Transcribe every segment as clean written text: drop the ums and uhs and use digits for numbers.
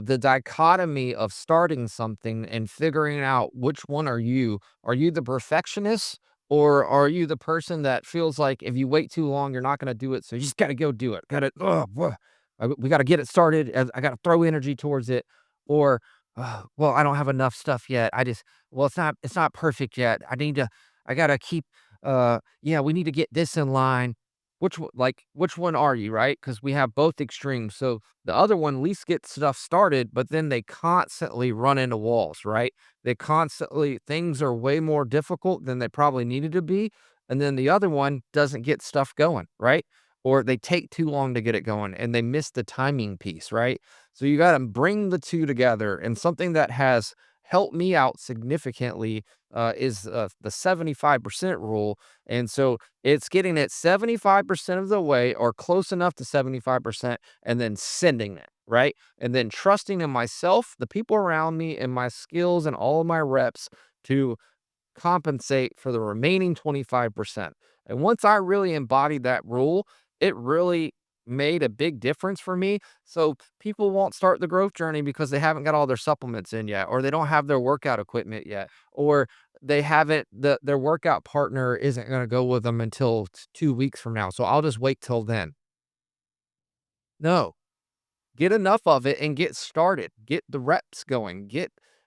the dichotomy of starting something and figuring out which one are you? Are you the perfectionist or are you the person that feels like if you wait too long, you're not going to do it? So you just got to go do it. Got to, we got to get it started. I got to throw energy towards it. Or, well, I don't have enough stuff yet. Well, it's not perfect yet. I got to keep, yeah, we need to get this in line. Which one are you, right? Because we have both extremes. So the other one at least gets stuff started, but then they constantly run into walls, right? Things are way more difficult than they probably needed to be. And then the other one doesn't get stuff going, right? Or they take too long to get it going and they miss the timing piece, right? So you got to bring the two together. And something that has helped me out significantly is the 75% rule. And so it's getting it 75% of the way or close enough to 75% and then sending it, right? And then trusting in myself, the people around me, and my skills and all of my reps to compensate for the remaining 25%. And once I really embodied that rule, it really made a big difference for me. So people won't start the growth journey because they haven't got all their supplements in yet, or they don't have their workout equipment yet, or they haven't their workout partner isn't going to go with them until 2 weeks from now. So I'll just wait till then. No, get enough of it and get started. Get the reps going.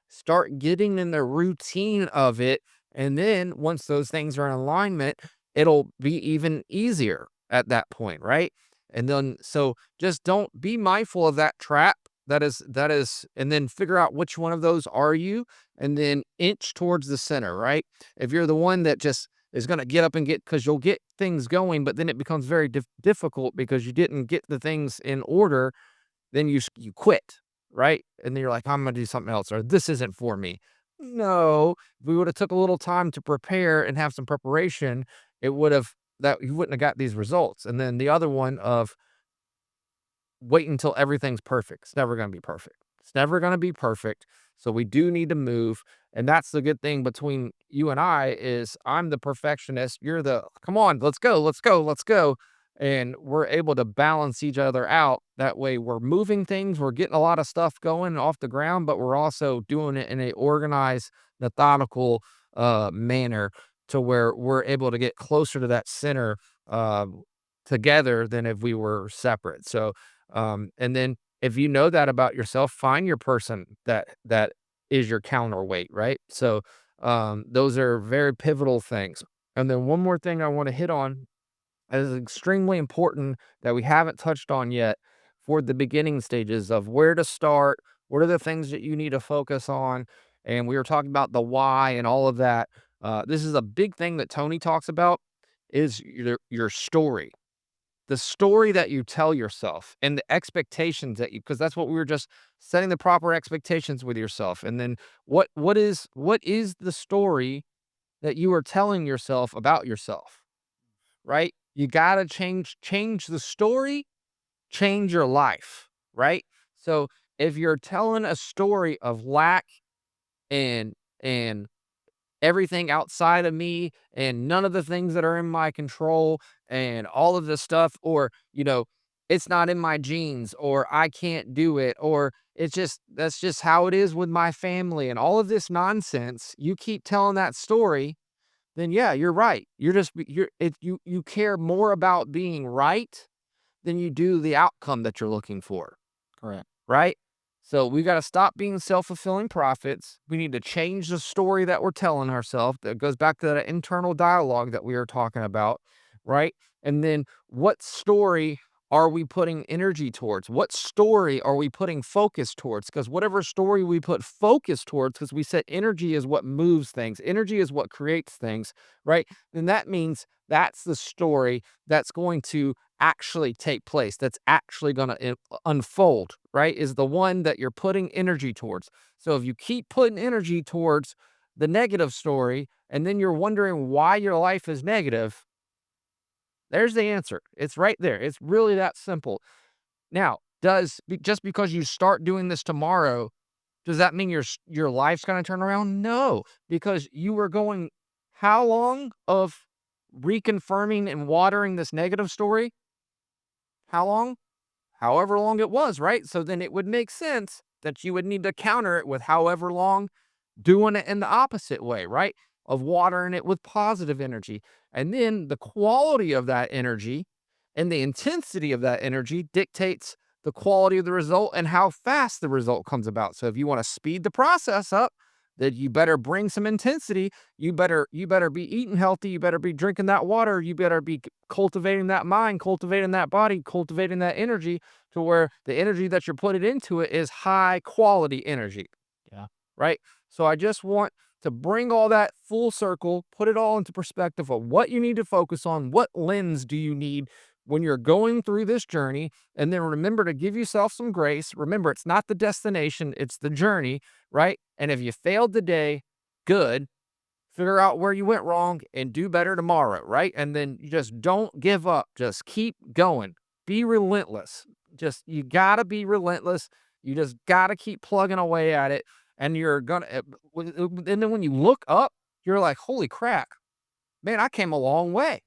Start getting in the routine of it. And then once those things are in alignment, it'll be even easier at that point, right? And then so just don't be mindful of that trap. And then figure out which one of those are you, and then inch towards the center, right? If you're the one that just is going to get up and get, because you'll get things going, but then it becomes very difficult because you didn't get the things in order, then you quit, right? And then you're like, "I'm gonna do something else," or "This isn't for me." No, if we would've took a little time to prepare and have some preparation, it would've that you wouldn't have got these results. And then the other one of wait until everything's perfect. It's never gonna be perfect. It's never gonna be perfect. So we do need to move. And that's the good thing between you and I is I'm the perfectionist. You're the come on, let's go, let's go, let's go. And we're able to balance each other out. That way we're moving things, we're getting a lot of stuff going off the ground, but we're also doing it in a organized, methodical manner to where we're able to get closer to that center together than if we were separate. So and then if you know that about yourself, find your person that is your counterweight, right? So those are very pivotal things. And then one more thing I want to hit on is extremely important that we haven't touched on yet for the beginning stages of where to start, what are the things that you need to focus on, and we were talking about the why and all of that. This is a big thing that Tony talks about is your story, the story that you tell yourself and the expectations that you, because that's what we were just setting the proper expectations with yourself. And then what is the story that you are telling yourself about yourself, right? You got to change the story, change your life, right? So if you're telling a story of lack and and everything outside of me and none of the things that are in my control and all of this stuff, or it's not in my genes, or I can't do it, or it's just that's just how it is with my family and all of this nonsense. You keep telling that story, then yeah, you're right. You care more about being right than you do the outcome that you're looking for, Correct. right? So we got to stop being self-fulfilling prophets. We need to change the story that we're telling ourselves. That goes back to that internal dialogue that we were talking about, right? And then what story are we putting energy towards? What story are we putting focus towards? Because whatever story we put focus towards, because we said energy is what moves things, energy is what creates things, right? Then that means that's the story that's going to actually take place, that's actually going to unfold, right? Is the one that you're putting energy towards. So if you keep putting energy towards the negative story and then you're wondering why your life is negative, there's the answer. It's right there. It's really that simple. Now, just because you start doing this tomorrow, does that mean your life's going to turn around? No, because you were going how long of reconfirming and watering this negative story? How long? However long it was, right? So then it would make sense. that you would need to counter it with however long, doing it in the opposite way, right? Of watering it with positive energy. And then the quality of that energy and the intensity of that energy dictates the quality of the result and how fast the result comes about. So if you want to speed the process up, then you better bring some intensity. You better be eating healthy, you better be drinking that water, you better be cultivating that mind, cultivating that body, cultivating that energy to where the energy that you're putting into it is high quality energy, Yeah. right? So I just want to bring all that full circle, put it all into perspective of what you need to focus on, what lens do you need when you're going through this journey, and then remember to give yourself some grace. Remember, it's not the destination, it's the journey, right? And if you failed today, good. Figure out where you went wrong and do better tomorrow, right? And then you just don't give up. Just keep going. Be relentless. Just you gotta be relentless. You just gotta keep plugging away at it. And you're gonna and then when you look up, you're like, holy crap, man, I came a long way,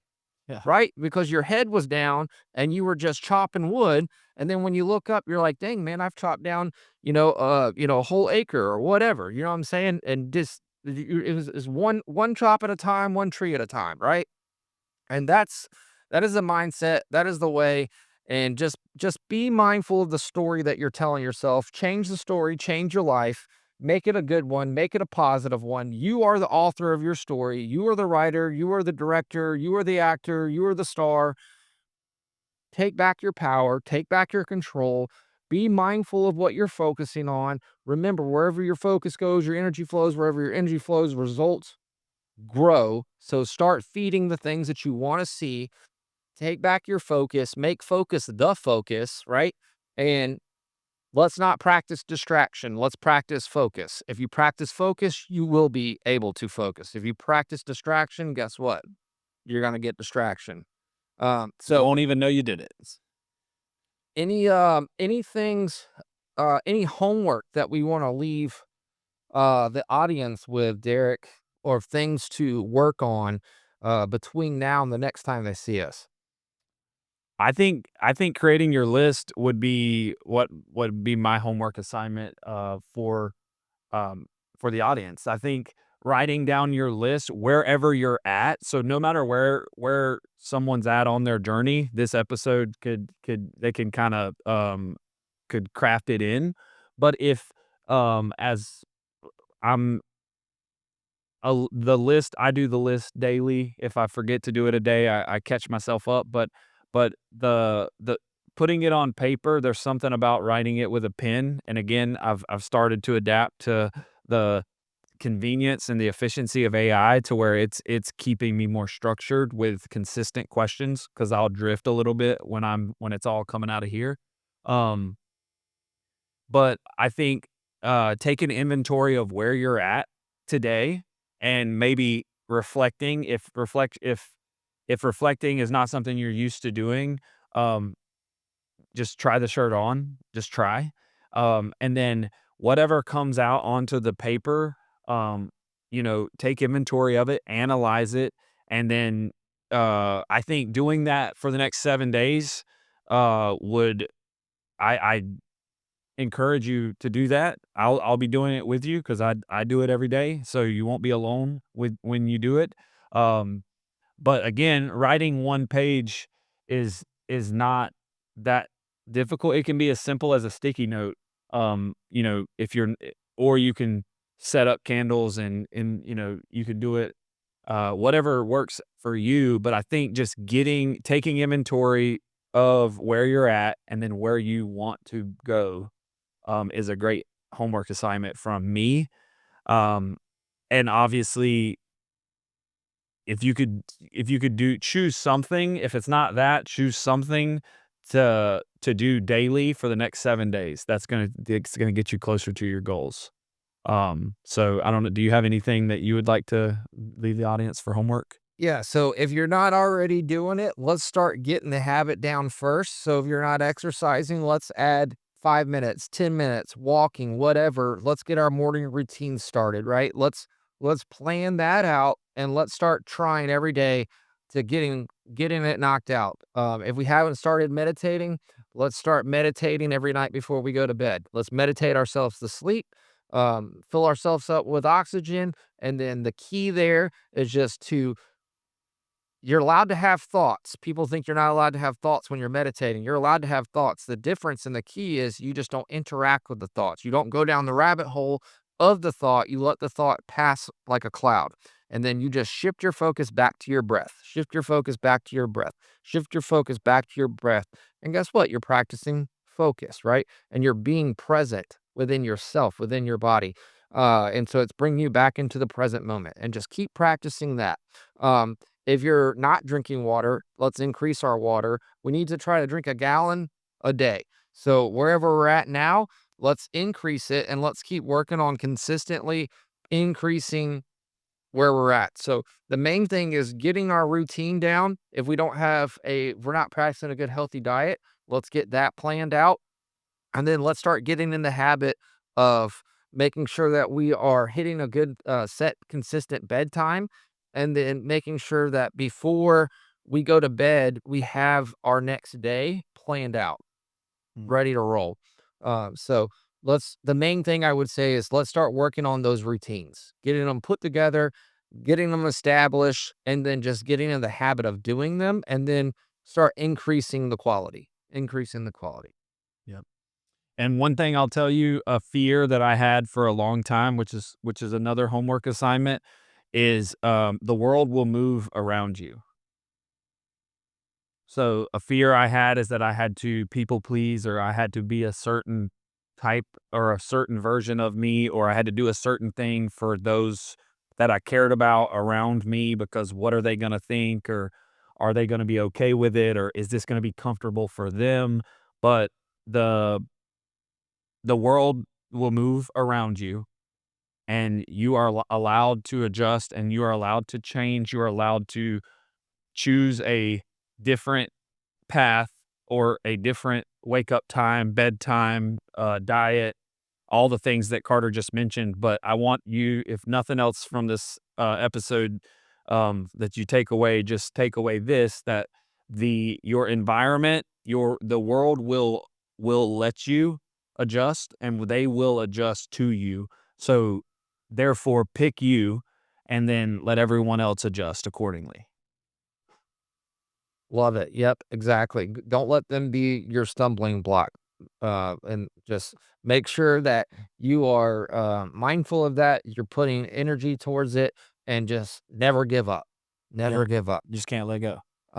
Yeah. right? Because your head was down and you were just chopping wood. And then when you look up, you're like, dang, man, I've chopped down, a whole acre or whatever. You know what I'm saying? And just it was one chop at a time, one tree at a time, right? And that is the mindset. That is the way. And just be mindful of the story that you're telling yourself. Change the story, change your life, make it a good one, make it a positive one. You are the author of your story. You are the writer, you are the director, you are the actor, you are the star. Take back your power, take back your control. Be mindful of what you're focusing on. Remember, wherever your focus goes, your energy flows. Wherever your energy flows, results grow. So start feeding the things that you want to see. Take back your focus, make focus the focus, right? And let's not practice distraction. Let's practice focus. If you practice focus, you will be able to focus. If you practice distraction, guess what? You're going to get distraction. You So won't even know you did it. any things, any homework that we want to leave the audience with, Derek, or things to work on between now and the next time they see us? I think creating your list would be what would be my homework assignment um for the audience. I think writing down your list wherever you're at. So no matter where someone's at on their journey, this episode could they can kind of could craft it in. But if as I'm the list, I do the list daily. If I forget to do it a day, I catch myself up. But the putting it on paper, there's something about writing it with a pen. And again, I've started to adapt to the convenience and the efficiency of AI to where it's keeping me more structured with consistent questions because I'll drift a little bit when it's all coming out of here. Um, but I think, taking inventory of where you're at today and maybe reflecting if reflecting is not something you're used to doing, um, just try the shirt on, just try. And then whatever comes out onto the paper, take inventory of it, analyze it, and then, I think doing that for the next 7 days, would I encourage you to do that. I'll be doing it with you because I do it every day, so you won't be alone with when you do it. Um, but again, writing one page is not that difficult. It can be as simple as a sticky note. If you're or you can set up candles and you can do it whatever works for you. But I think just taking inventory of where you're at and then where you want to go is a great homework assignment from me. Um, and obviously, if you could do choose something, if it's not that, choose something to do daily for the next 7 days. It's gonna get you closer to your goals. So I don't know, do you have anything that you would like to leave the audience for homework? Yeah, so if you're not already doing it, let's start getting the habit down first. So if you're not exercising, let's add 5 minutes, 10 minutes, walking, whatever. Let's get our morning routine started, right? Let's plan that out and let's start trying every day to getting it knocked out. If we haven't started meditating, Let's start meditating every night before we go to bed. Let's meditate ourselves to sleep, fill ourselves up with oxygen. And then the key there is just to you're allowed to have thoughts. People think you're not allowed to have thoughts when you're meditating. You're allowed to have thoughts. The difference and the key is you just don't interact with the thoughts. You don't go down the rabbit hole of the thought. You let the thought pass like a cloud. And then you just shift your focus back to your breath. Shift your focus back to your breath. Shift your focus back to your breath. And guess what? You're practicing focus, right? And you're being present within yourself, within your body. And so it's bringing you back into the present moment and just keep practicing that. If you're not drinking water, let's increase our water. We need to try to drink a gallon a day. So wherever we're at now, let's increase it and let's keep working on consistently increasing where we're at. So the main thing is getting our routine down. If we're not practicing a good healthy diet, let's get that planned out. And then let's start getting in the habit of making sure that we are hitting a good, set, consistent bedtime, and then making sure that before we go to bed, we have our next day planned out, Mm. ready to roll. So the main thing I would say is let's start working on those routines, getting them put together, getting them established, and then just getting in the habit of doing them, and then start increasing the quality. Yep. And one thing I'll tell you, a fear that I had for a long time, which is another homework assignment, is the world will move around you. So a fear I had is that I had to people please, or I had to be a certain type or a certain version of me, or I had to do a certain thing for those that I cared about around me, because what are they going to think, or are they going to be okay with it, or is this going to be comfortable for them? But the the world will move around you, and you are allowed to adjust, and you are allowed to change. You are allowed to choose a different path, or a different wake up time, bedtime, diet, all the things that Carter just mentioned. But I want you, if nothing else from this episode, that you take away, just take away this: that your environment, the world will let you adjust, and they will adjust to you. So therefore, pick you, and then let everyone else adjust accordingly. Love it. Yep, exactly. Don't let them be your stumbling block. And just make sure that you are mindful of that. You're putting energy towards it and just never give up. Yep. Never give up. Just can't let go.